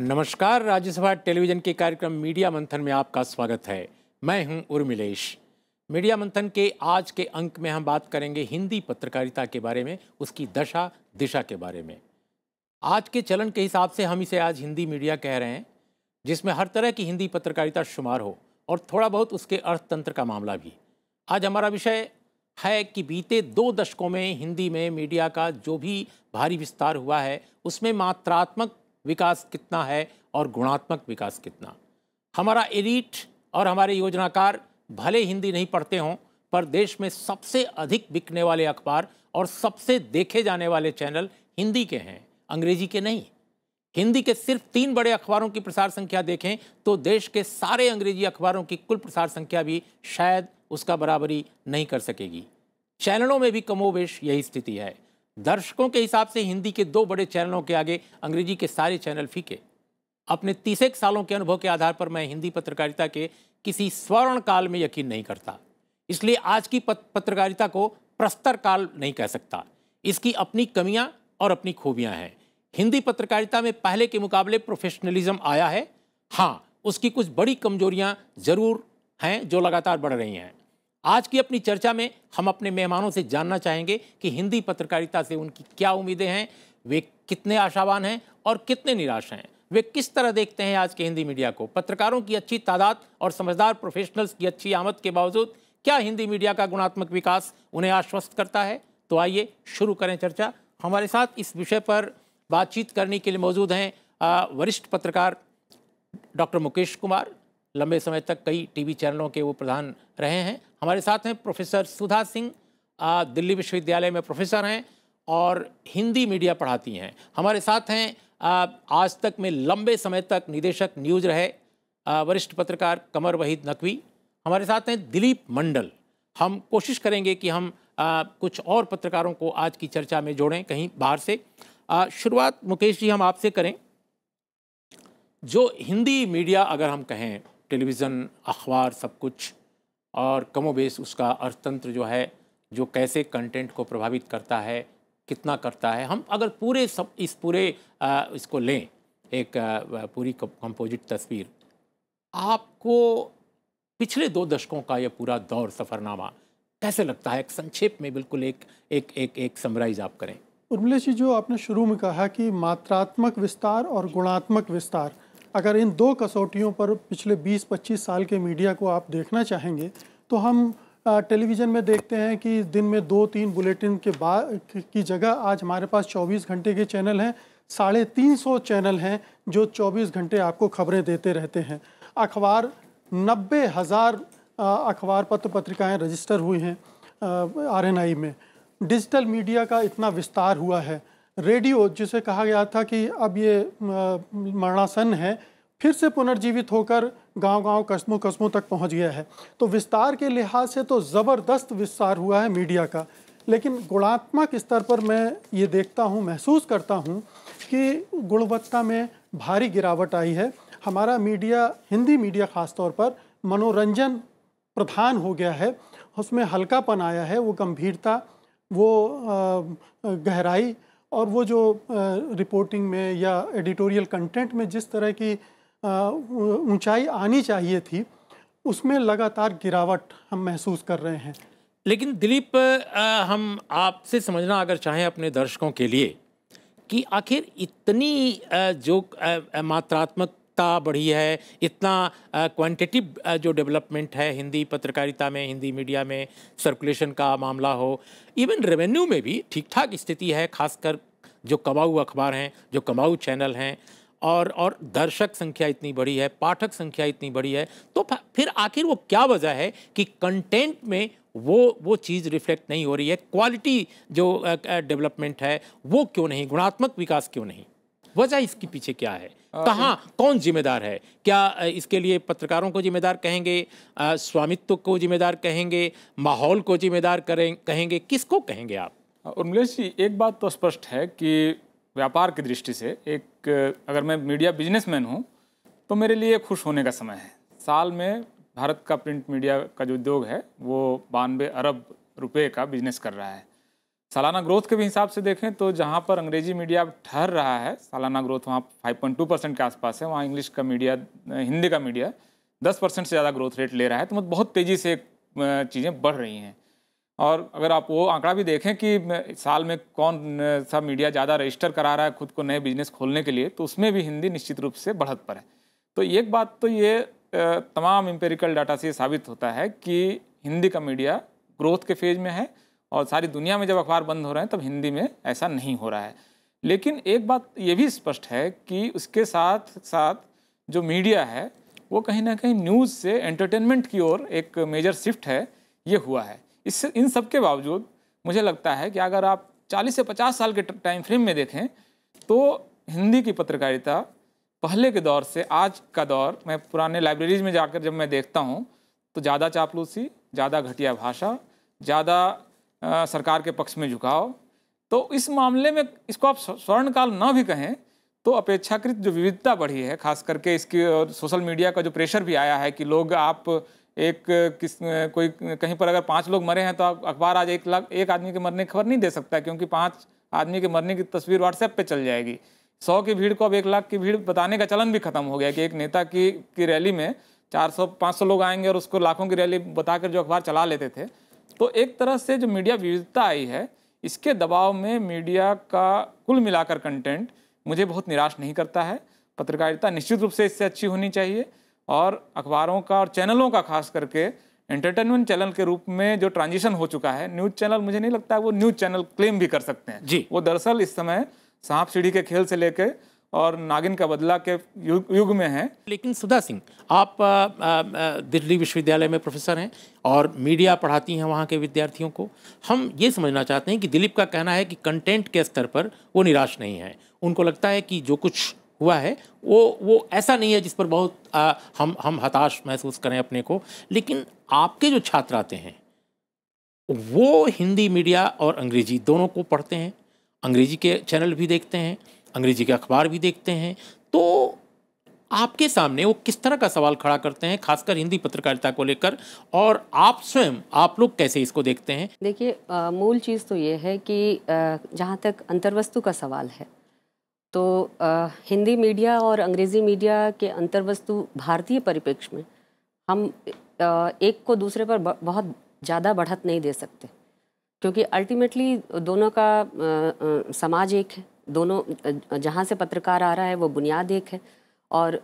नमस्कार, राज्यसभा टेलीविजन के कार्यक्रम मीडिया मंथन में आपका स्वागत है। मैं हूं उर्मिलेश। मीडिया मंथन के आज के अंक में हम बात करेंगे हिंदी पत्रकारिता के बारे में, उसकी दशा दिशा के बारे में। आज के चलन के हिसाब से हम इसे आज हिंदी मीडिया कह रहे हैं, जिसमें हर तरह की हिंदी पत्रकारिता शुमार हो और थोड़ा बहुत उसके अर्थतंत्र का मामला भी। आज हमारा विषय है कि बीते 2 दशकों में हिंदी में मीडिया का जो भी भारी विस्तार हुआ है, उसमें मात्रात्मक विकास कितना है और गुणात्मक विकास कितना। हमारा एलीट और हमारे योजनाकार भले हिंदी नहीं पढ़ते हों, पर देश में सबसे अधिक बिकने वाले अखबार और सबसे देखे जाने वाले चैनल हिंदी के हैं, अंग्रेजी के नहीं। हिंदी के सिर्फ 3 बड़े अखबारों की प्रसार संख्या देखें तो देश के सारे अंग्रेजी अखबारों की कुल प्रसार संख्या भी शायद उसका बराबरी नहीं कर सकेगी। चैनलों में भी कमोबेश यही स्थिति है। दर्शकों के हिसाब से हिंदी के 2 बड़े चैनलों के आगे अंग्रेजी के सारे चैनल फीके। अपने 30 सालों के अनुभव के आधार पर मैं हिंदी पत्रकारिता के किसी स्वर्ण काल में यकीन नहीं करता, इसलिए आज की पत्रकारिता को प्रस्तर काल नहीं कह सकता। इसकी अपनी कमियां और अपनी खूबियां हैं। हिंदी पत्रकारिता में पहले के मुकाबले प्रोफेशनलिज्म आया है। हाँ, उसकी कुछ बड़ी कमजोरियां जरूर हैं जो लगातार बढ़ रही हैं। आज की अपनी चर्चा में हम अपने मेहमानों से जानना चाहेंगे कि हिंदी पत्रकारिता से उनकी क्या उम्मीदें हैं, वे कितने आशावान हैं और कितने निराश हैं, वे किस तरह देखते हैं आज के हिंदी मीडिया को। पत्रकारों की अच्छी तादाद और समझदार प्रोफेशनल्स की अच्छी आमद के बावजूद क्या हिंदी मीडिया का गुणात्मक विकास उन्हें आश्वस्त करता है? तो आइए शुरू करें चर्चा। हमारे साथ इस विषय पर बातचीत करने के लिए मौजूद हैं वरिष्ठ पत्रकार डॉक्टर मुकेश कुमार। लंबे समय तक कई टीवी चैनलों के वो प्रधान रहे हैं। हमारे साथ हैं प्रोफेसर सुधा सिंह, दिल्ली विश्वविद्यालय में प्रोफेसर हैं और हिंदी मीडिया पढ़ाती हैं। हमारे साथ हैं आज तक में लंबे समय तक निदेशक न्यूज़ रहे वरिष्ठ पत्रकार कमर वहीद नकवी। हमारे साथ हैं दिलीप मंडल। हम कोशिश करेंगे कि हम कुछ और पत्रकारों को आज की चर्चा में जोड़ें कहीं बाहर से। शुरुआत मुकेश जी हम आपसे करें। जो हिंदी मीडिया अगर हम कहें, टेलीविज़न, अखबार, सब कुछ, और कमोबेश उसका अर्थतंत्र जो है, जो कैसे कंटेंट को प्रभावित करता है, कितना करता है, हम अगर इसको लें एक पूरी कंपोजिट तस्वीर, आपको पिछले 2 दशकों का ये पूरा दौर, सफ़रनामा कैसे लगता है? एक संक्षेप में बिल्कुल एक समराइज आप करें। उर्मिलेश जी, जो आपने शुरू में कहा कि मात्रात्मक विस्तार और गुणात्मक विस्तार, अगर इन 2 कसौटियों पर पिछले 20-25 साल के मीडिया को आप देखना चाहेंगे तो हम टेलीविज़न में देखते हैं कि दिन में 2-3 बुलेटिन के बाद की जगह आज हमारे पास 24 घंटे के चैनल हैं। 350 चैनल हैं जो 24 घंटे आपको खबरें देते रहते हैं। अखबार 90,000 अखबार पत्र पत्रिकाएँ रजिस्टर हुई हैं RNI में। डिजिटल मीडिया का इतना विस्तार हुआ है। रेडियो, जिसे कहा गया था कि अब ये मरणासन है, फिर से पुनर्जीवित होकर गांव-गांव, कस्बों तक पहुंच गया है। तो विस्तार के लिहाज से तो ज़बरदस्त विस्तार हुआ है मीडिया का। लेकिन गुणात्मक स्तर पर मैं ये देखता हूँ, महसूस करता हूँ कि गुणवत्ता में भारी गिरावट आई है। हमारा मीडिया, हिंदी मीडिया ख़ास तौर पर, मनोरंजन प्रधान हो गया है। उसमें हल्कापन आया है, वो गंभीरता, वो गहराई और वो जो रिपोर्टिंग में या एडिटोरियल कंटेंट में जिस तरह की ऊंचाई आनी चाहिए थी, उसमें लगातार गिरावट हम महसूस कर रहे हैं। लेकिन दिलीप, हम आपसे समझना अगर चाहें अपने दर्शकों के लिए कि आखिर इतनी जो मात्रात्मकता बढ़ी है, इतना क्वांटिटिव जो डेवलपमेंट है हिंदी पत्रकारिता में, हिंदी मीडिया में, सर्कुलेशन का मामला हो, इवन रेवेन्यू में भी ठीक ठाक स्थिति है, खासकर जो कमाऊ अखबार हैं, जो कमाऊ चैनल हैं, और दर्शक संख्या इतनी बड़ी है, पाठक संख्या इतनी बड़ी है, तो फिर आखिर वो क्या वजह है कि कंटेंट में वो चीज़ रिफ्लेक्ट नहीं हो रही है? क्वालिटी जो डेवलपमेंट है वो क्यों नहीं, गुणात्मक विकास क्यों नहीं? वजह इसके पीछे क्या है? कहाँ, कौन जिम्मेदार है? क्या इसके लिए पत्रकारों को जिम्मेदार कहेंगे, स्वामित्व को जिम्मेदार कहेंगे, माहौल को जिम्मेदार कहेंगे, किसको कहेंगे आप? उर्मिलेश जी, एक बात तो स्पष्ट है कि व्यापार की दृष्टि से अगर मैं मीडिया बिजनेसमैन हूँ तो मेरे लिए खुश होने का समय है। साल में भारत का प्रिंट मीडिया का जो उद्योग है वो 92 अरब रुपए का बिजनेस कर रहा है। सालाना ग्रोथ के भी हिसाब से देखें तो जहाँ पर अंग्रेजी मीडिया ठहर रहा है, सालाना ग्रोथ वहाँ 5.2% के आसपास है, वहाँ इंग्लिश का मीडिया, हिंदी का मीडिया 10% से ज़्यादा ग्रोथ रेट ले रहा है। तो मतलब बहुत तेज़ी से चीज़ें बढ़ रही हैं। और अगर आप वो आंकड़ा भी देखें कि साल में कौन सा मीडिया ज़्यादा रजिस्टर करा रहा है खुद को नए बिजनेस खोलने के लिए, तो उसमें भी हिंदी निश्चित रूप से बढ़त पर है। तो एक बात तो ये तमाम एम्पेरिकल डाटा से साबित होता है कि हिंदी का मीडिया ग्रोथ के फेज में है, और सारी दुनिया में जब अखबार बंद हो रहे हैं तब हिंदी में ऐसा नहीं हो रहा है। लेकिन एक बात ये भी स्पष्ट है कि उसके साथ साथ जो मीडिया है वो कहीं ना कहीं न्यूज़ से एंटरटेनमेंट की ओर एक मेजर शिफ्ट है, ये हुआ है। इससे इन सब के बावजूद मुझे लगता है कि अगर आप 40 से 50 साल के टाइम फ्रेम में देखें तो हिंदी की पत्रकारिता पहले के दौर से आज का दौर, मैं पुराने लाइब्रेरीज में जाकर जब मैं देखता हूँ तो ज़्यादा चापलूसी, ज़्यादा घटिया भाषा, ज़्यादा सरकार के पक्ष में झुकाव। तो इस मामले में इसको आप स्वर्णकाल ना भी कहें तो अपेक्षाकृत जो विविधता बढ़ी है, खास करके इसकी और सोशल मीडिया का जो प्रेशर भी आया है कि लोग आप कोई कहीं पर अगर 5 लोग मरे हैं तो अखबार आज 1 आदमी के मरने की खबर नहीं दे सकता, क्योंकि 5 आदमी के मरने की तस्वीर व्हाट्सएप पे चल जाएगी। 100 की भीड़ को अब 1 लाख की भीड़ बताने का चलन भी खत्म हो गया कि एक नेता की रैली में 400-500 लोग आएंगे और उसको लाखों की रैली बताकर जो अखबार चला लेते थे। तो एक तरह से जो मीडिया विविधता आई है, इसके दबाव में मीडिया का कुल मिलाकर कंटेंट मुझे बहुत निराश नहीं करता है। पत्रकारिता निश्चित रूप से इससे अच्छी होनी चाहिए, और अखबारों का और चैनलों का खास करके एंटरटेनमेंट चैनल के रूप में जो ट्रांजिशन हो चुका है, न्यूज़ चैनल मुझे नहीं लगता है वो न्यूज़ चैनल क्लेम भी कर सकते हैं जी। वो दरअसल इस समय सांप सीढ़ी के खेल से लेके और नागिन का बदला के युग में है। लेकिन सुधा सिंह, आप दिल्ली विश्वविद्यालय में प्रोफेसर हैं और मीडिया पढ़ाती हैं वहाँ के विद्यार्थियों को। हम ये समझना चाहते हैं कि दिलीप का कहना है कि कंटेंट के स्तर पर वो निराश नहीं है, उनको लगता है कि जो कुछ हुआ है वो ऐसा नहीं है जिस पर बहुत हम हताश महसूस करें अपने को। लेकिन आपके जो छात्र आते हैं वो हिंदी मीडिया और अंग्रेजी दोनों को पढ़ते हैं, अंग्रेजी के चैनल भी देखते हैं, अंग्रेजी के अखबार भी देखते हैं। तो आपके सामने वो किस तरह का सवाल खड़ा करते हैं, खासकर हिंदी पत्रकारिता को लेकर, और आप लोग कैसे इसको देखते हैं? देखिए, मूल चीज़ तो ये है कि जहाँ तक अंतर्वस्तु का सवाल है तो हिंदी मीडिया और अंग्रेज़ी मीडिया के अंतर्वस्तु भारतीय परिप्रेक्ष्य में हम एक को दूसरे पर बहुत ज़्यादा बढ़त नहीं दे सकते, क्योंकि अल्टीमेटली दोनों का समाज एक है, दोनों जहाँ से पत्रकार आ रहा है वो बुनियाद एक है, और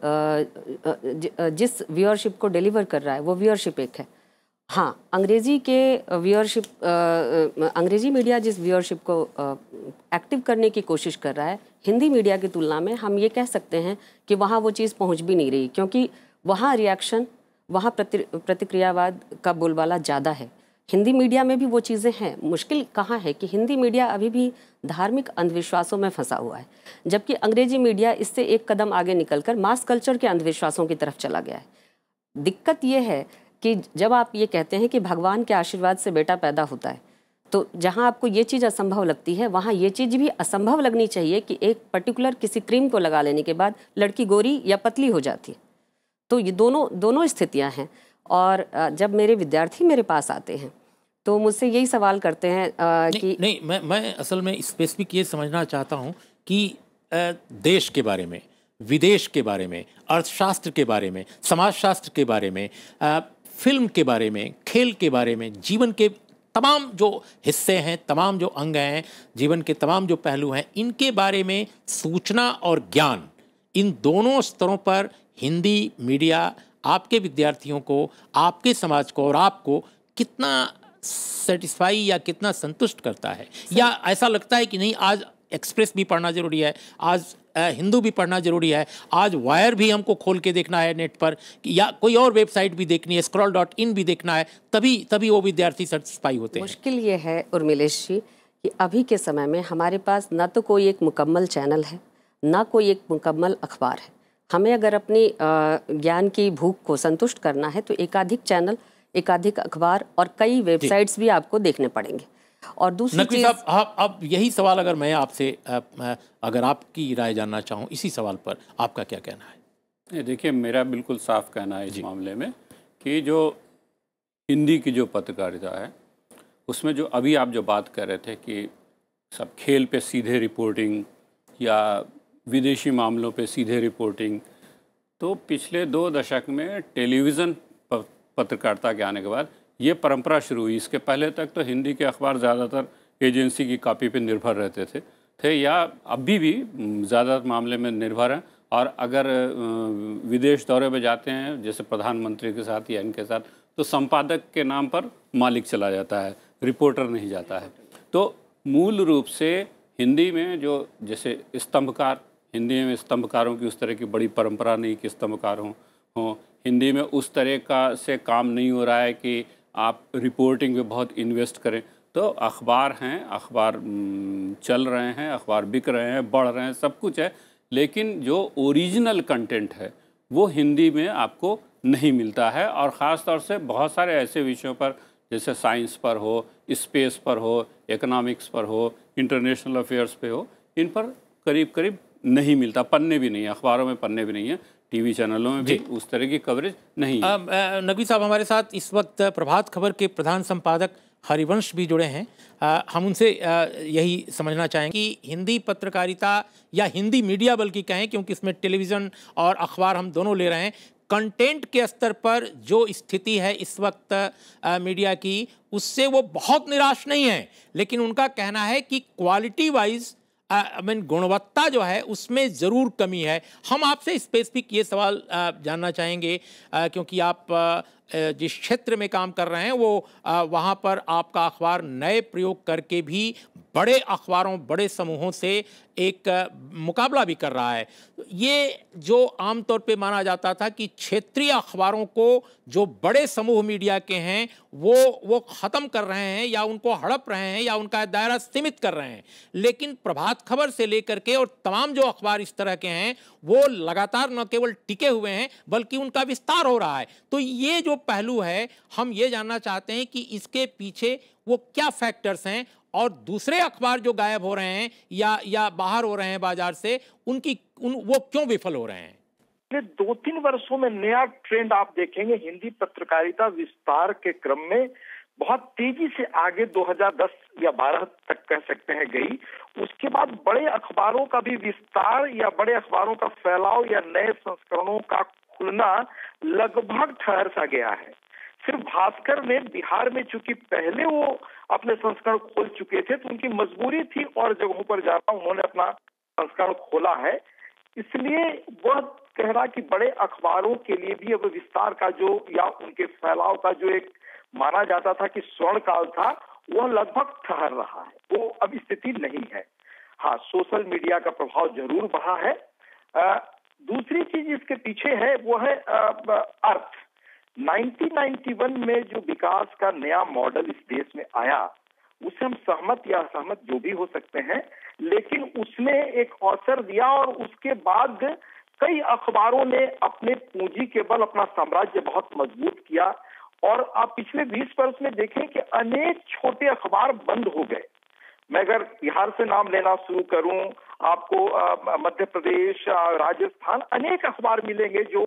जिस व्यूअरशिप को डिलीवर कर रहा है वो व्यूअरशिप एक है। हाँ, अंग्रेज़ी मीडिया जिस व्यूअरशिप को एक्टिव करने की कोशिश कर रहा है, हिंदी मीडिया की तुलना में हम ये कह सकते हैं कि वहाँ वो चीज़ पहुँच भी नहीं रही, क्योंकि वहाँ रिएक्शन, वहाँ प्रतिक्रियावाद का बोलबाला ज़्यादा है। हिंदी मीडिया में भी वो चीज़ें हैं। मुश्किल कहाँ है कि हिंदी मीडिया अभी भी धार्मिक अंधविश्वासों में फंसा हुआ है, जबकि अंग्रेजी मीडिया इससे एक कदम आगे निकलकर मास कल्चर के अंधविश्वासों की तरफ चला गया है। दिक्कत ये है कि जब आप ये कहते हैं कि भगवान के आशीर्वाद से बेटा पैदा होता है, तो जहाँ आपको ये चीज़ असंभव लगती है वहाँ ये चीज़ भी असंभव लगनी चाहिए कि एक पर्टिकुलर किसी क्रीम को लगा लेने के बाद लड़की गोरी या पतली हो जाती है। तो ये दोनों स्थितियाँ हैं। और जब मेरे विद्यार्थी मेरे पास आते हैं तो मुझसे यही सवाल करते हैं कि नहीं, मैं असल में स्पेसिफिक ये समझना चाहता हूँ कि देश के बारे में, विदेश के बारे में, अर्थशास्त्र के बारे में, समाजशास्त्र के बारे में, फिल्म के बारे में, खेल के बारे में, जीवन के तमाम जो हिस्से हैं, तमाम जो अंग हैं, जीवन के तमाम जो पहलू हैं, इनके बारे में सूचना और ज्ञान, इन दोनों स्तरों पर हिंदी मीडिया आपके विद्यार्थियों को, आपके समाज को और आपको कितना सेटिस्फाई या कितना संतुष्ट करता है? या ऐसा लगता है कि नहीं, आज एक्सप्रेस भी पढ़ना जरूरी है, आज हिंदू भी पढ़ना जरूरी है, आज वायर भी हमको खोल के देखना है नेट पर, या कोई और वेबसाइट भी देखनी है, scroll.in भी देखना है, तभी वो विद्यार्थी सेटिस्फाई होते हैं? मुश्किल ये है उर्मिलेश जी कि अभी के समय में हमारे पास ना तो कोई एक मुकम्मल चैनल है, ना कोई एक मुकम्मल अखबार है। हमें अगर अपनी ज्ञान की भूख को संतुष्ट करना है तो एकाधिक चैनल, एकाधिक अखबार और कई वेबसाइट्स भी आपको देखने पड़ेंगे। और दूसरी चीज़, अब यही सवाल अगर मैं आपसे अगर आपकी राय जानना चाहूँ इसी सवाल पर, आपका क्या कहना है? देखिए, मेरा बिल्कुल साफ कहना है इस मामले में कि जो हिंदी की जो पत्रकारिता है उसमें जो अभी आप जो बात कर रहे थे कि सब खेल पे सीधे रिपोर्टिंग या विदेशी मामलों पे सीधे रिपोर्टिंग। तो पिछले 2 दशक में टेलीविज़न पत्रकारिता के आने के बाद ये परंपरा शुरू हुई। इसके पहले तक तो हिंदी के अखबार ज़्यादातर एजेंसी की कॉपी पे निर्भर रहते थे या अभी भी ज़्यादातर मामले में निर्भर हैं। और अगर विदेश दौरे पे जाते हैं जैसे प्रधानमंत्री के साथ या इनके साथ, तो संपादक के नाम पर मालिक चला जाता है, रिपोर्टर नहीं जाता है। तो मूल रूप से हिंदी में जो जैसे स्तंभकार, हिंदी में स्तंभकारों की उस तरह की बड़ी परंपरा नहीं कि स्तंभकार हों। हिंदी में उस तरह का से काम नहीं हो रहा है कि आप रिपोर्टिंग पे बहुत इन्वेस्ट करें। तो अखबार हैं, अखबार चल रहे हैं, अखबार बिक रहे हैं, बढ़ रहे हैं, सब कुछ है, लेकिन जो ओरिजिनल कंटेंट है वो हिंदी में आपको नहीं मिलता है। और ख़ास तौर से बहुत सारे ऐसे विषयों पर जैसे साइंस पर हो, स्पेस पर हो, इकोनॉमिक्स पर हो, इंटरनेशनल अफेयर्स पे हो, इन पर करीब करीब नहीं मिलता। पन्ने भी नहीं है, अखबारों में पन्ने भी नहीं है, टीवी चैनलों में भी उस तरह की कवरेज नहीं है। नकवी साहब हमारे साथ इस वक्त प्रभात खबर के प्रधान संपादक हरिवंश भी जुड़े हैं। हम उनसे यही समझना चाहेंगे कि हिंदी पत्रकारिता या हिंदी मीडिया बल्कि कहें, क्योंकि इसमें टेलीविज़न और अखबार हम दोनों ले रहे हैं, कंटेंट के स्तर पर जो स्थिति है इस वक्त मीडिया की, उससे वो बहुत निराश नहीं है, लेकिन उनका कहना है कि क्वालिटी वाइज गुणवत्ता जो है उसमें ज़रूर कमी है। हम आपसे स्पेसिफिक ये सवाल जानना चाहेंगे क्योंकि आप जिस क्षेत्र में काम कर रहे हैं वो वहाँ पर आपका अखबार नए प्रयोग करके भी बड़े अखबारों, बड़े समूहों से एक मुकाबला भी कर रहा है। ये जो आमतौर पे माना जाता था कि क्षेत्रीय अखबारों को जो बड़े समूह मीडिया के हैं वो ख़त्म कर रहे हैं या उनको हड़प रहे हैं या उनका दायरा सीमित कर रहे हैं, लेकिन प्रभात खबर से लेकर के और तमाम जो अखबार इस तरह के हैं वो लगातार न केवल टिके हुए हैं बल्कि उनका विस्तार हो रहा है। तो ये जो पहलू है, हम ये जानना चाहते हैं कि इसके पीछे वो क्या फैक्टर्स हैं और दूसरे अखबार जो गायब हो रहे हैं या बाहर हो रहे हैं बाजार से, वो क्यों विफल हो रहे हैं? पिछले 2-3 वर्षों में नया ट्रेंड आप देखेंगे, हिंदी पत्रकारिता विस्तार के क्रम में बहुत तेजी से आगे 2010 या 12 तक कह सकते हैं गई। उसके बाद बड़े अखबारों का भी विस्तार या बड़े अखबारों का फैलाव या नए संस्करणों का खुलना लगभग ठहर सा गया है। सिर्फ भास्कर ने बिहार में चूंकि पहले वो अपने संस्करण खोल चुके थे तो उनकी मजबूरी थी और जगहों पर जाना, उन्होंने अपना संस्करण खोला है, इसलिए वह कह रहा कि बड़े अखबारों के लिए भी अब विस्तार का जो या उनके फैलाव का जो एक माना जाता था कि स्वर्ण काल था, वह लगभग ठहर रहा है, वो अब स्थिति नहीं है। हाँ, सोशल मीडिया का प्रभाव जरूर बढ़ा है। दूसरी चीज इसके पीछे है वो है अर्थ। 1991 में जो विकास का नया मॉडल इस देश में आया, उससे हम सहमत या असहमत जो भी हो सकते हैं, लेकिन उसने एक अवसर दिया और उसके बाद कई अखबारों ने अपने पूंजी के बल अपना साम्राज्य बहुत मजबूत किया। और आप पिछले 20 वर्ष में देखें कि अनेक छोटे अखबार बंद हो गए। मैं अगर बिहार से नाम लेना शुरू करूं, आपको मध्य प्रदेश, राजस्थान, अनेक अखबार मिलेंगे जो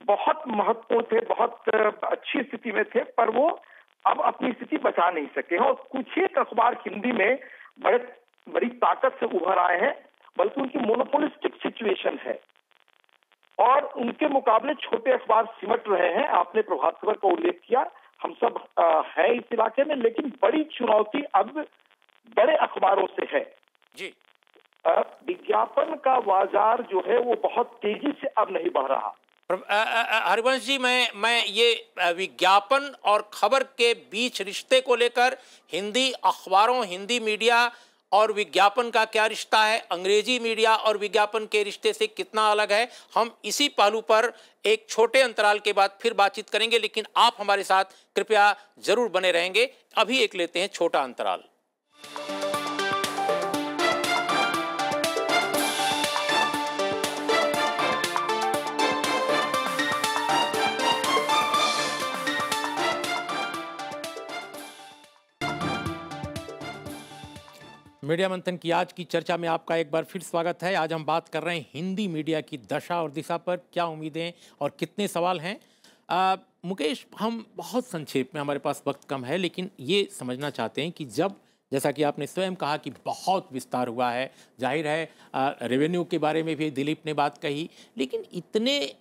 बहुत महत्वपूर्ण थे, बहुत अच्छी स्थिति में थे, पर वो अब अपनी स्थिति बचा नहीं सके हैं। और कुछ एक अखबार हिंदी में बड़ी ताकत से उभर आए हैं, बल्कि उनकी मोनोपोलिस्टिक सिचुएशन है और उनके मुकाबले छोटे अखबार सिमट रहे हैं। आपने प्रभात खबर का उल्लेख किया, हम सब हैं इस इलाके में, लेकिन बड़ी चुनौती अब बड़े अखबारों से है जी। विज्ञापन का बाजार जो है वो बहुत तेजी से अब नहीं बढ़ रहा। हरिवंश जी, मैं ये विज्ञापन और खबर के बीच रिश्ते को लेकर, हिंदी अखबारों, हिंदी मीडिया और विज्ञापन का क्या रिश्ता है, अंग्रेजी मीडिया और विज्ञापन के रिश्ते से कितना अलग है, हम इसी पहलू पर एक छोटे अंतराल के बाद फिर बातचीत करेंगे, लेकिन आप हमारे साथ कृपया जरूर बने रहेंगे। अभी एक लेते हैं छोटा अंतराल। मीडिया मंथन की आज की चर्चा में आपका एक बार फिर स्वागत है। आज हम बात कर रहे हैं हिंदी मीडिया की दशा और दिशा पर, क्या उम्मीदें और कितने सवाल हैं। मुकेश, हम बहुत संक्षेप में, हमारे पास वक्त कम है, लेकिन ये समझना चाहते हैं कि जब जैसा कि आपने स्वयं कहा कि बहुत विस्तार हुआ है, जाहिर है रेवेन्यू के बारे में भी दिलीप ने बात कही, लेकिन इतने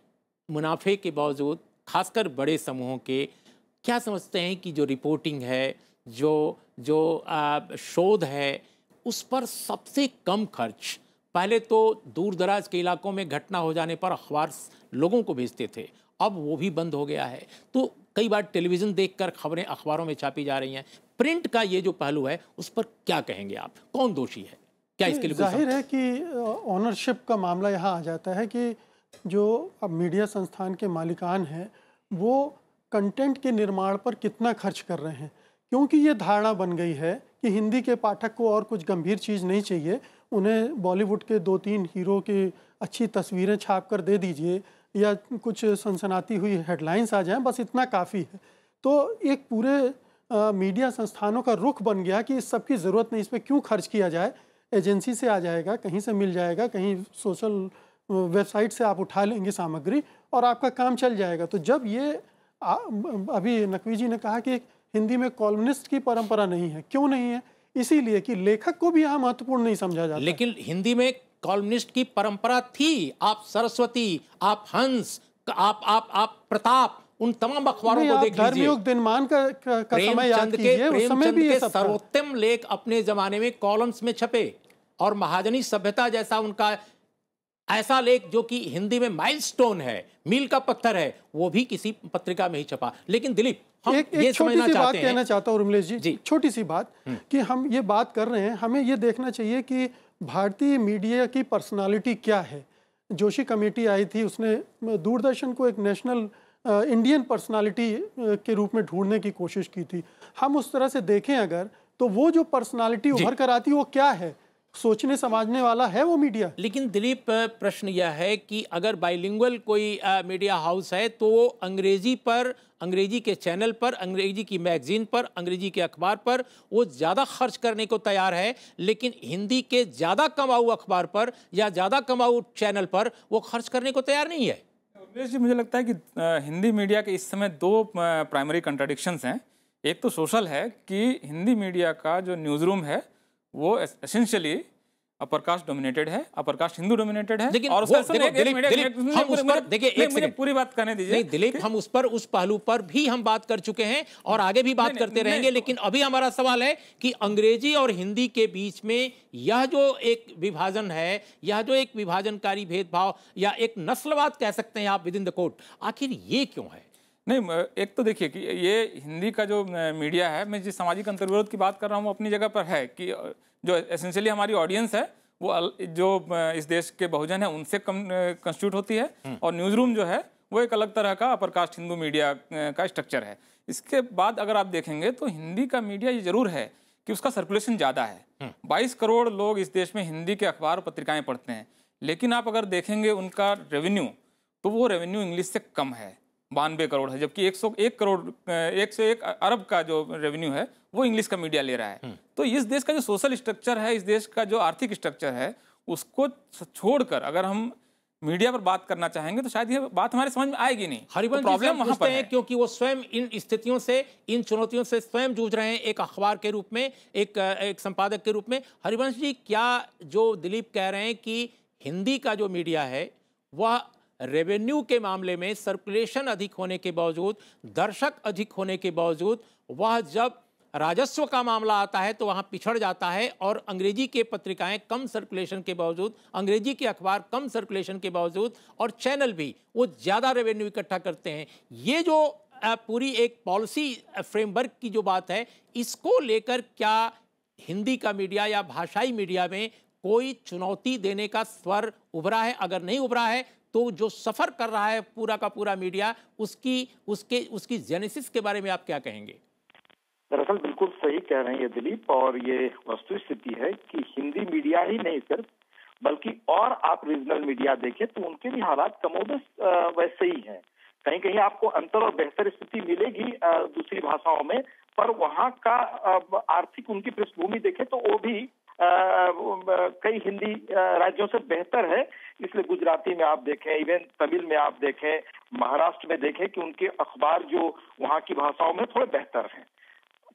मुनाफे के बावजूद खासकर बड़े समूहों के क्या समझते हैं कि जो रिपोर्टिंग है, जो जो शोध है, उस पर सबसे कम खर्च, पहले तो दूर दराज के इलाकों में घटना हो जाने पर अखबार लोगों को भेजते थे, अब वो भी बंद हो गया है। तो कई बार टेलीविज़न देखकर खबरें अखबारों में छापी जा रही हैं। प्रिंट का ये जो पहलू है उस पर क्या कहेंगे आप? कौन दोषी है? क्या इसके लिए जाहिर है कि ओनरशिप का मामला यहाँ आ जाता है कि जो अब मीडिया संस्थान के मालिकान हैं वो कंटेंट के निर्माण पर कितना खर्च कर रहे हैं, क्योंकि ये धारणा बन गई है कि हिंदी के पाठक को और कुछ गंभीर चीज़ नहीं चाहिए, उन्हें बॉलीवुड के 2-3 हीरो की अच्छी तस्वीरें छाप कर दे दीजिए या कुछ सनसनाती हुई हेडलाइंस आ जाएं, बस इतना काफ़ी है। तो एक पूरे मीडिया संस्थानों का रुख बन गया कि इस सब की ज़रूरत नहीं, इस पर क्यों खर्च किया जाए, एजेंसी से आ जाएगा, कहीं से मिल जाएगा, कहीं सोशल वेबसाइट से आप उठा लेंगे सामग्री और आपका काम चल जाएगा। तो जब ये अभी नकवी जी ने कहा कि हिंदी में कॉलमनिस्ट की परंपरा नहीं है, क्यों नहीं है? इसीलिए कि लेखक को भी यहाँ महत्वपूर्ण नहीं समझा जाता। लेकिन हिंदी में कॉलमनिस्ट की परंपरा थी। आप सरस्वती, आप हंस, आप प्रताप, उन तमाम अखबारों को देख लीजिए। धर्मयुग दिनमान का समय याद कीजिए, उस समय भी ये सब था। सर्वोत्तम लेख अपने जमाने में कॉलम्स में छपे और महाजनी सभ्यता जैसा उनका ऐसा लेख जो कि हिंदी में माइलस्टोन है, मील का पत्थर है, वो भी किसी पत्रिका में ही छपा। लेकिन दिलीप, हम एक छोटी सी बात कहना चाहता हूँ उर्मिलेश जी, छोटी सी बात कि हम ये बात कर रहे हैं, हमें ये देखना चाहिए कि भारतीय मीडिया की पर्सनालिटी क्या है। जोशी कमेटी आई थी, उसने दूरदर्शन को एक नेशनल इंडियन पर्सनालिटी के रूप में ढूंढने की कोशिश की थी। हम उस तरह से देखें अगर, तो वो जो पर्सनालिटी उभर कर आती है वो क्या है? सोचने समझने वाला है वो मीडिया। लेकिन दिलीप, प्रश्न यह है कि अगर बाइलिंगुअल कोई मीडिया हाउस है तो वो अंग्रेजी पर, अंग्रेजी के चैनल पर, अंग्रेजी की मैगजीन पर, अंग्रेजी के अखबार पर वो ज़्यादा खर्च करने को तैयार है, लेकिन हिंदी के ज़्यादा कमाऊ अखबार पर या ज़्यादा कमाऊ चैनल पर वो खर्च करने को तैयार नहीं है। जी, मुझे लगता है कि हिंदी मीडिया के इस समय दो प्राइमरी कंट्राडिक्शंस हैं। एक तो सोशल है कि हिंदी मीडिया का जो न्यूज़ रूम है वो एसेंशियली अपर कास्ट डोमिनेटेड है, अपर कास्ट हिंदू डोमिनेटेड है। लेकिन और देखिए पूरी बात करने दीजिए। नहीं दिलीप, हम उस पहलू पर भी हम बात कर चुके हैं और आगे भी बात करते रहेंगे। लेकिन अभी हमारा सवाल है कि अंग्रेजी और हिंदी के बीच में यह जो एक विभाजन है, यह जो एक विभाजनकारी भेदभाव या एक नस्लवाद कह सकते हैं आप विद इन द कोर्ट, आखिर ये क्यों है? नहीं, एक तो देखिए कि ये हिंदी का जो मीडिया है, मैं जिस सामाजिक अंतर्विरोध की बात कर रहा हूँ वो अपनी जगह पर है कि जो एसेंशियली हमारी ऑडियंस है वो जो इस देश के बहुजन है उनसे कंस्टिट्यूट होती है, और न्यूज़ रूम जो है वो एक अलग तरह का अपर कास्ट हिंदू मीडिया का स्ट्रक्चर है। इसके बाद अगर आप देखेंगे तो हिंदी का मीडिया ये जरूर है कि उसका सर्कुलेशन ज़्यादा है। 22 करोड़ लोग इस देश में हिंदी के अखबार और पत्रिकाएँ पढ़ते हैं, लेकिन आप अगर देखेंगे उनका रेवेन्यू तो वो रेवेन्यू इंग्लिश से कम है, 92 करोड़ है, जबकि 101 अरब का जो रेवेन्यू है वो इंग्लिश का मीडिया ले रहा है। तो इस देश का जो सोशल स्ट्रक्चर है, इस देश का जो आर्थिक स्ट्रक्चर है, उसको छोड़कर अगर हम मीडिया पर बात करना चाहेंगे तो शायद ये बात हमारे समझ में आएगी नहीं। हरिवंश प्रॉब्लम वहां पर है क्योंकि वो स्वयं इन स्थितियों से, इन चुनौतियों से स्वयं जूझ रहे हैं, एक अखबार के रूप में, एक संपादक के रूप में। हरिवंश जी, क्या जो दिलीप कह रहे हैं कि हिंदी का जो मीडिया है वह रेवेन्यू के मामले में सर्कुलेशन अधिक होने के बावजूद, दर्शक अधिक होने के बावजूद, वह जब राजस्व का मामला आता है तो वहां पिछड़ जाता है, और अंग्रेजी के पत्रिकाएं कम सर्कुलेशन के बावजूद, अंग्रेजी के अखबार कम सर्कुलेशन के बावजूद, और चैनल भी वो ज़्यादा रेवेन्यू इकट्ठा करते हैं। ये जो पूरी एक पॉलिसी फ्रेमवर्क की जो बात है, इसको लेकर क्या हिंदी का मीडिया या भाषाई मीडिया में कोई चुनौती देने का स्वर उभरा है? अगर नहीं उभरा है तो जो सफ़र कर रहा है पूरा का पूरा मीडिया, उसकी जेनेसिस के बारे में आप क्या कहेंगे? दरअसल बिल्कुल सही कह रहे हैं ये दिलीप, और ये वस्तु स्थिति है कि हिंदी मीडिया ही नहीं सिर्फ, बल्कि और आप रीजनल मीडिया देखें तो उनके भी हालात कमोबेश वैसे ही हैं। कहीं कहीं आपको अंतर और बेहतर स्थिति मिलेगी दूसरी भाषाओं में, पर वहाँ का आर्थिक उनकी पृष्ठभूमि देखें तो वो भी कई हिंदी राज्यों से बेहतर है। इसलिए गुजराती में आप देखें, इवन तमिल में आप देखें, महाराष्ट्र में देखें कि उनके अखबार जो वहाँ की भाषाओं में थोड़े बेहतर हैं,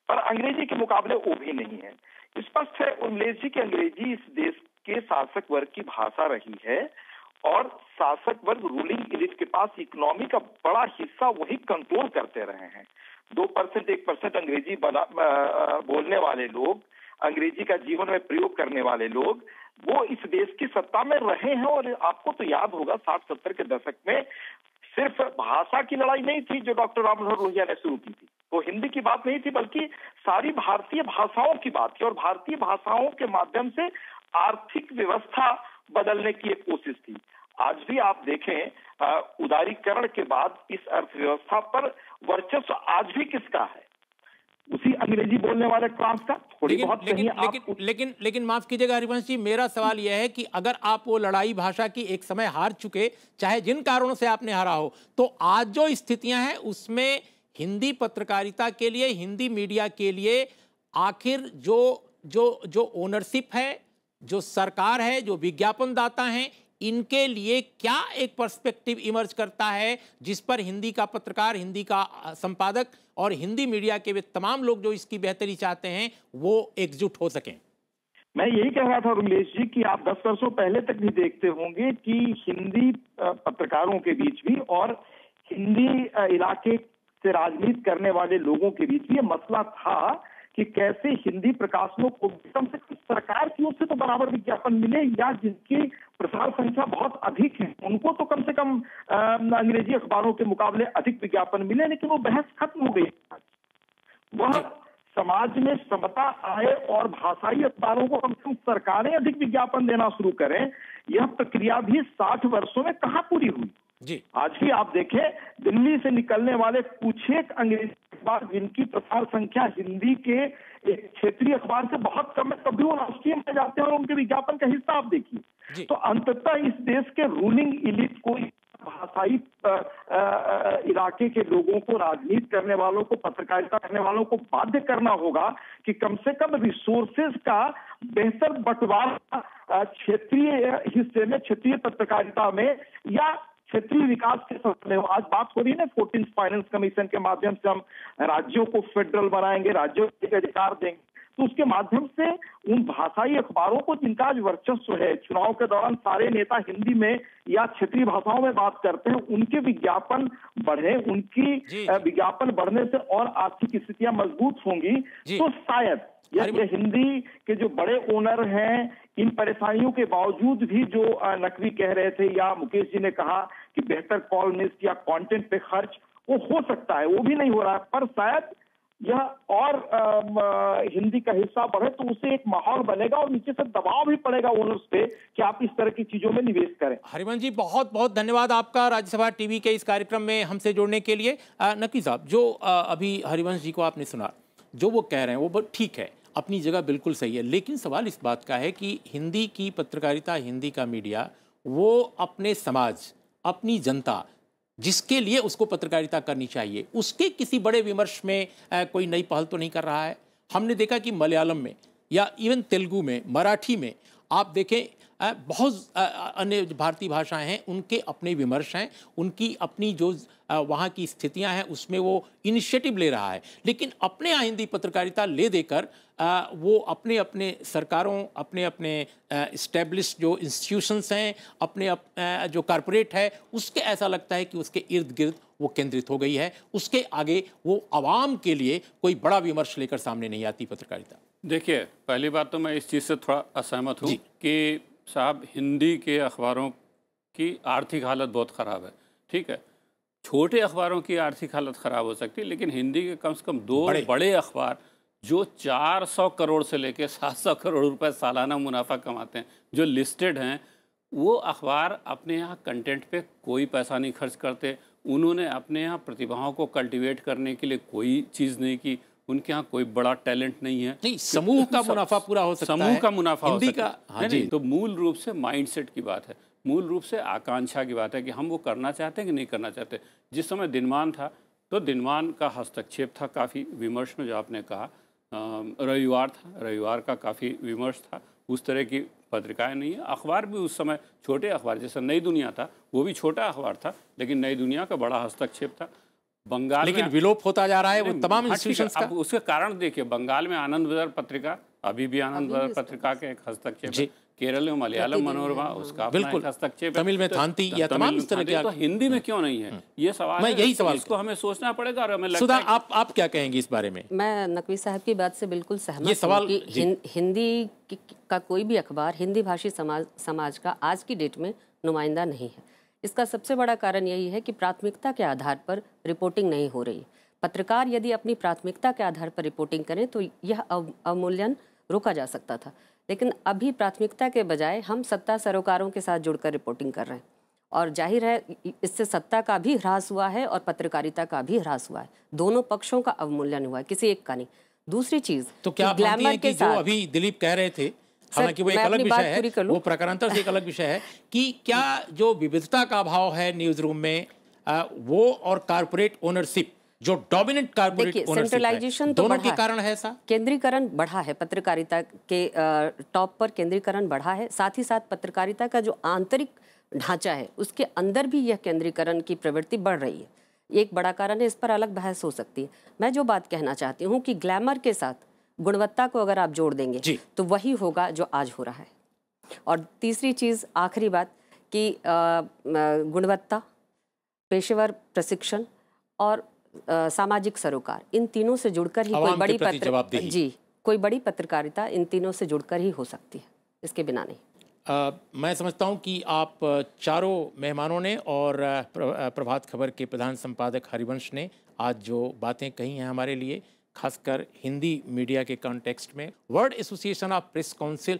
पर अंग्रेजी के मुकाबले वो भी नहीं है। स्पष्ट है उल्लेख जी की अंग्रेजी इस देश के शासक वर्ग की भाषा रही है और शासक वर्ग रूलिंग एलिट के पास इकोनॉमी का बड़ा हिस्सा वही कंट्रोल करते रहे हैं। 2% 1% अंग्रेजी बोलने वाले लोग, अंग्रेजी का जीवन में प्रयोग करने वाले लोग, वो इस देश की सत्ता में रहे हैं। और आपको तो याद होगा 60-70 के दशक में सिर्फ भाषा की लड़ाई नहीं थी जो डॉक्टर राम मनोहर लोहिया ने शुरू की थी, वो हिंदी की बात नहीं थी बल्कि सारी भारतीय भाषाओं की बात थी और भारतीय भाषाओं के माध्यम से आर्थिक व्यवस्था बदलने की एक कोशिश थी। आज भी आप देखें उदारीकरण के बाद इस अर्थव्यवस्था पर वर्चस्व आज भी किसका है? उसी अंग्रेजी बोलने वाले क्लास का। थोड़ी बहुत लेकिन माफ कीजिएगा हरिवंश जी, मेरा सवाल यह है कि अगर आप वो लड़ाई भाषा की एक समय हार चुके, चाहे जिन कारणों से आपने हारा हो, तो आज जो स्थितियां हैं उसमें हिंदी पत्रकारिता के लिए, हिंदी मीडिया के लिए आखिर जो जो जो ओनरशिप है, जो सरकार है, जो विज्ञापनदाता हैं, इनके लिए क्या एक पर्सपेक्टिव इमर्ज करता है जिस पर हिंदी का पत्रकार, हिंदी का संपादक और हिंदी मीडिया के वे तमाम लोग जो इसकी बेहतरी चाहते हैं वो एकजुट हो सकें? मैं यही कह रहा था उल्लेख जी कि आप 10 वर्षों पहले तक भी देखते होंगे कि हिंदी पत्रकारों के बीच भी और हिंदी इलाके से राजनीति करने वाले लोगों के बीच भी ये मसला था कि कैसे हिंदी प्रकाशनों को कम से कम सरकार की ओर से तो बराबर विज्ञापन मिले, या जिनकी प्रसार संख्या बहुत अधिक है उनको तो कम से कम अंग्रेजी अखबारों के मुकाबले अधिक विज्ञापन मिले। लेकिन वो बहस खत्म हो गई। वह समाज में समता आए और भाषाई अखबारों को कम से कम सरकारें अधिक विज्ञापन देना शुरू करें, यह प्रक्रिया भी 60 वर्षों में कहां पूरी हुई जी। आज भी आप देखें दिल्ली से निकलने वाले कुछ एक अंग्रेजी अखबार जिनकी प्रसार संख्या हिंदी के एक क्षेत्रीय अखबार से बहुत कम है, तब भी वो राष्ट्रीय में जाते हैं और उनके विज्ञापन का हिस्सा आप देखिए। तो अंततः इस देश के रूलिंग एलिट को, भाषाई इलाके के लोगों को, राजनीति करने वालों को, पत्रकारिता करने वालों को बाध्य करना होगा कि कम से कम रिसोर्सेज का बेहतर बंटवारा क्षेत्रीय हिस्से में, क्षेत्रीय पत्रकारिता में या क्षेत्रीय विकास के संबंध में। आज बात हो रही है ना 14th फाइनेंस कमीशन के माध्यम से हम राज्यों को फेडरल बनाएंगे, राज्यों को अधिकार देंगे, तो उसके माध्यम से उन भाषाई अखबारों को जिनका आज वर्चस्व है, चुनाव के दौरान सारे नेता हिंदी में या क्षेत्रीय भाषाओं में बात करते हैं, उनके विज्ञापन बढ़े, उनकी विज्ञापन बढ़ने से और आर्थिक स्थितियां मजबूत होंगी। तो शायद ये हिंदी के जो बड़े ओनर हैं, इन परेशानियों के बावजूद भी जो नकवी कह रहे थे या मुकेश जी ने कहा कि बेहतर कॉलमिस्ट या कंटेंट पे खर्च, वो हो सकता है, वो भी नहीं हो रहा है, पर शायद यह और हिंदी का हिस्सा बढ़े तो उससे एक माहौल बनेगा और नीचे से दबाव भी पड़ेगा ओनर्स पे कि आप इस तरह की चीजों में निवेश करें। हरिवंश जी, बहुत बहुत धन्यवाद आपका राज्यसभा टीवी के इस कार्यक्रम में हमसे जुड़ने के लिए। नकवी साहब, जो अभी हरिवंश जी को आपने सुना, जो वो कह रहे हैं वो ठीक है, अपनी जगह बिल्कुल सही है, लेकिन सवाल इस बात का है कि हिंदी की पत्रकारिता, हिंदी का मीडिया, वो अपने समाज, अपनी जनता जिसके लिए उसको पत्रकारिता करनी चाहिए, उसके किसी बड़े विमर्श में कोई नई पहल तो नहीं कर रहा है। हमने देखा कि मलयालम में या इवन तेलुगु में, मराठी में आप देखें बहुत अन्य भारतीय भाषाएं हैं, उनके अपने विमर्श हैं, उनकी अपनी जो वहाँ की स्थितियां हैं उसमें वो इनिशिएटिव ले रहा है, लेकिन अपने यहाँ हिंदी पत्रकारिता ले देकर वो अपने अपने सरकारों, अपने अपने इस्टेब्लिश जो इंस्टीट्यूशंस हैं, अपने जो कॉरपोरेट है, उसके ऐसा लगता है कि उसके इर्द गिर्द वो केंद्रित हो गई है, उसके आगे वो आवाम के लिए कोई बड़ा विमर्श लेकर सामने नहीं आती पत्रकारिता। देखिए, पहली बात तो मैं इस चीज़ से थोड़ा असहमत हूँ कि साहब हिंदी के अखबारों की आर्थिक हालत बहुत ख़राब है। ठीक है, छोटे अखबारों की आर्थिक हालत ख़राब हो सकती है, लेकिन हिंदी के कम से कम दो बड़े अखबार जो 400 करोड़ से लेकर 700 करोड़ रुपए सालाना मुनाफा कमाते हैं, जो लिस्टेड हैं, वो अखबार अपने यहाँ कंटेंट पे कोई पैसा नहीं खर्च करते। उन्होंने अपने यहाँ प्रतिभाओं को कल्टीवेट करने के लिए कोई चीज़ नहीं की। उनके यहाँ कोई बड़ा टैलेंट नहीं है। नहीं, समूह का मुनाफा पूरा हो सकता है, समूह का मुनाफा हो सकता है। हाँ जी। तो मूल रूप से माइंडसेट की बात है, मूल रूप से आकांक्षा की बात है कि हम वो करना चाहते हैं कि नहीं करना चाहते। जिस समय दिनमान था तो दिनमान का हस्तक्षेप था काफ़ी विमर्श में, जो आपने कहा। रविवार था, रविवार का काफ़ी विमर्श था। उस तरह की पत्रिकाएं नहीं है। अखबार भी उस समय छोटे अखबार, जैसे नई दुनिया था, वो भी छोटा अखबार था, लेकिन नई दुनिया का बड़ा हस्तक्षेप था। बंगाल लेकिन विलोप होता जा रहा है वो तमाम इंस्टीट्यूशंस का। अब उसके कारण देखिए, बंगाल में आनंद बाजार पत्रिका अभी भी आनंद अभी भी पत्रिका के एक हस्तक्षेप जी। है। केरल में मलयालम प्रतिदिन मनोरमा है, उसका अपना बिल्कुल। एक हस्तक्षेप है। तमिल में तो थांती या तमिल तमाम में इस तरह थांती, के तो हिंदी में क्यों नहीं है, ये सवाल मैं है। यही सवाल इसको हमें सोचना पड़ेगा। और हमें सुधा, लगता है आप क्या कहेंगे इस बारे में? मैं नकवी साहब की बात से बिल्कुल सहमत ये सवाल हूँ कि जी। हिंदी का कोई भी अखबार हिंदी भाषी समाज का आज की डेट में नुमाइंदा नहीं है। इसका सबसे बड़ा कारण यही है कि प्राथमिकता के आधार पर रिपोर्टिंग नहीं हो रही। पत्रकार यदि अपनी प्राथमिकता के आधार पर रिपोर्टिंग करें तो यह अवमूल्यन रोका जा सकता था, लेकिन अभी प्राथमिकता के बजाय हम सत्ता सरोकारों के साथ जुड़कर रिपोर्टिंग कर रहे हैं, और जाहिर है इससे सत्ता का भी ह्रास हुआ है और पत्रकारिता का भी ह्रास हुआ है। दोनों पक्षों का अवमूल्यन हुआ है, किसी एक का नहीं। दूसरी चीज, तो क्या आप मानती हैं कि जो अभी दिलीप कह रहे थे, हालांकि वो एक अलग विषय है, वो प्रकारांतर से एक अलग विषय है, कि क्या जो विविधता का अभाव है न्यूज रूम में, वो और कारपोरेट ओनरशिप, जो डोमिनेंट कारपोरेट ओनरशिप सेंट्रलाइजेशन है, तो दोनों बढ़ा के कारण है ऐसा? केंद्रीकरण बढ़ा है, पत्रकारिता के टॉप पर केंद्रीकरण बढ़ा है। साथ ही साथ पत्रकारिता का जो आंतरिक ढांचा है उसके अंदर भी यह केंद्रीकरण की प्रवृत्ति बढ़ रही है। एक बड़ा कारण है, इस पर अलग बहस हो सकती है। मैं जो बात कहना चाहती हूँ कि ग्लैमर के साथ गुणवत्ता को अगर आप जोड़ देंगे तो वही होगा जो आज हो रहा है। और तीसरी चीज़, आखिरी बात, कि गुणवत्ता, पेशेवर प्रशिक्षण और सामाजिक सरोकार, इन तीनों से जुड़कर ही कोई बड़ी पत्रकारिता इन तीनों से जुड़कर ही हो सकती है, इसके बिना नहीं। मैं समझता हूं कि आप चारों मेहमानों ने और प्रभात खबर के प्रधान संपादक हरिवंश ने आज जो बातें कही हैं हमारे लिए, खासकर हिंदी मीडिया के कॉन्टेक्स्ट में, world association of press council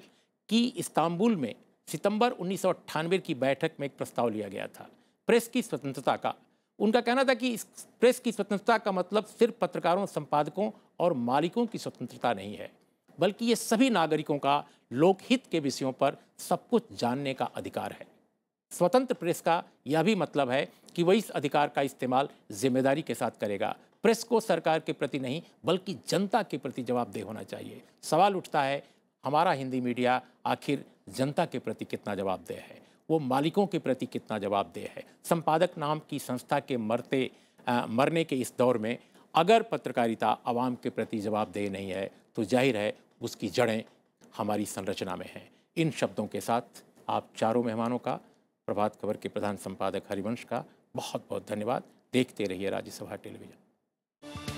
की इस्तांबुल में सितंबर 1998 की बैठक में एक प्रस्ताव लिया गया था प्रेस की स्वतंत्रता का। उनका कहना था कि इस प्रेस की स्वतंत्रता का मतलब सिर्फ पत्रकारों, संपादकों और मालिकों की स्वतंत्रता नहीं है, बल्कि ये सभी नागरिकों का लोकहित के विषयों पर सब कुछ जानने का अधिकार है। स्वतंत्र प्रेस का यह भी मतलब है कि वह इस अधिकार का इस्तेमाल जिम्मेदारी के साथ करेगा। प्रेस को सरकार के प्रति नहीं बल्कि जनता के प्रति जवाबदेह होना चाहिए। सवाल उठता है, हमारा हिंदी मीडिया आखिर जनता के प्रति कितना जवाबदेह है, वो मालिकों के प्रति कितना जवाबदेह है? संपादक नाम की संस्था के मरने के इस दौर में अगर पत्रकारिता आवाम के प्रति जवाबदेह नहीं है तो जाहिर है उसकी जड़ें हमारी संरचना में हैं। इन शब्दों के साथ आप चारों मेहमानों का, प्रभात खबर के प्रधान संपादक हरिवंश का बहुत बहुत धन्यवाद। देखते रहिए राज्यसभा टेलीविजन।